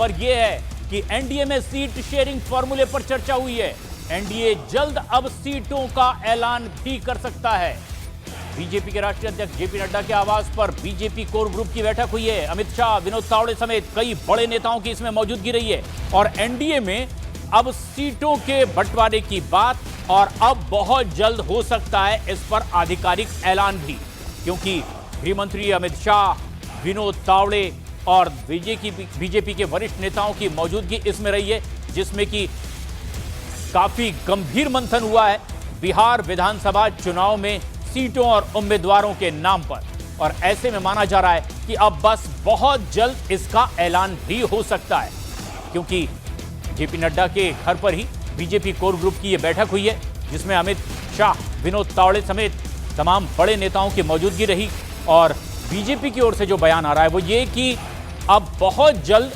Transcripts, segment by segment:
और यह है कि एनडीए में सीट शेयरिंग फॉर्मूले पर चर्चा हुई है। एनडीए जल्द अब सीटों का ऐलान भी कर सकता है। बीजेपी के राष्ट्रीय अध्यक्ष जेपी नड्डा के आवास पर बीजेपी कोर ग्रुप की बैठक हुई है। अमित शाह, विनोद तावड़े समेत कई बड़े नेताओं की इसमें मौजूदगी रही है और एनडीए में अब सीटों के बंटवारे की बात और अब बहुत जल्द हो सकता है इस पर आधिकारिक ऐलान भी, क्योंकि गृह मंत्री अमित शाह, विनोद तावड़े और बीजेपी के वरिष्ठ नेताओं की मौजूदगी इसमें रही है, जिसमें कि काफी गंभीर मंथन हुआ है बिहार विधानसभा चुनाव में सीटों और उम्मीदवारों के नाम पर। और ऐसे में माना जा रहा है कि अब बस बहुत जल्द इसका ऐलान भी हो सकता है, क्योंकि जेपी नड्डा के घर पर ही बीजेपी कोर ग्रुप की यह बैठक हुई है, जिसमें अमित शाह, विनोद तावड़े समेत तमाम बड़े नेताओं की मौजूदगी रही। और बीजेपी की ओर से जो बयान आ रहा है वो ये कि अब बहुत जल्द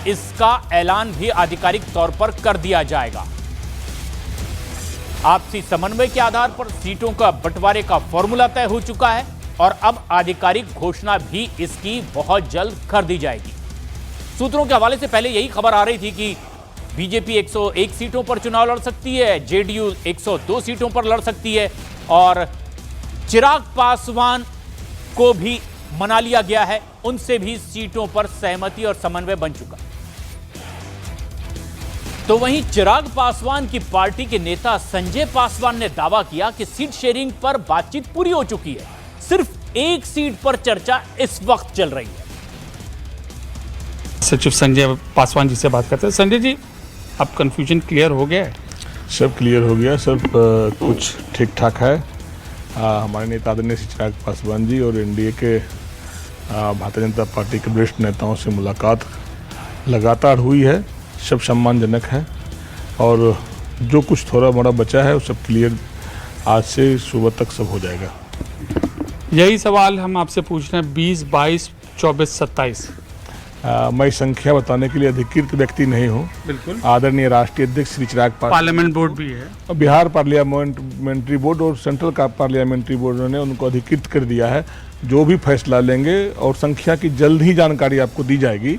इसका ऐलान भी आधिकारिक तौर पर कर दिया जाएगा। आपसी समन्वय के आधार पर सीटों का बंटवारे का फॉर्मूला तय हो चुका है और अब आधिकारिक घोषणा भी इसकी बहुत जल्द कर दी जाएगी। सूत्रों के हवाले से पहले यही खबर आ रही थी कि बीजेपी 101 सीटों पर चुनाव लड़ सकती है, जेडीयू 102 सीटों पर लड़ सकती है और चिराग पासवान को भी मना लिया गया है, उनसे भी सीटों पर सहमति और समन्वय बन चुका। तो वहीं चिराग पासवान की पार्टी के नेता संजय पासवान ने दावा किया कि सीट शेयरिंग पर बातचीत पूरी हो चुकी है, सिर्फ एक सीट पर चर्चा इस वक्त चल रही है। सचिव संजय पासवान जी से बात करते हैं। संजय जी, अब कंफ्यूजन क्लियर हो गया है? सब क्लियर हो गया, सब कुछ ठीक ठाक है। हमारे नेता आदरणीय चिराग पासवान जी और एनडीए के भारतीय जनता पार्टी के वरिष्ठ नेताओं से मुलाकात लगातार हुई है, सब सम्मानजनक है और जो कुछ थोड़ा मोड़ा बचा है वो सब क्लियर आज से सुबह तक सब हो जाएगा। यही सवाल हम आपसे पूछ रहे हैं, 20, 22, 24, 27। मैं संख्या बताने के लिए अधिकृत व्यक्ति नहीं हूँ। बिल्कुल। आदरणीय राष्ट्रीय अध्यक्ष श्री चिराग पार्लियामेंट बोर्ड भी है, बिहार पार्लियामेंट्री बोर्ड और सेंट्रल का पार्लियामेंट्री बोर्ड ने उनको अधिकृत कर दिया है। जो भी फैसला लेंगे और संख्या की जल्द ही जानकारी आपको दी जाएगी।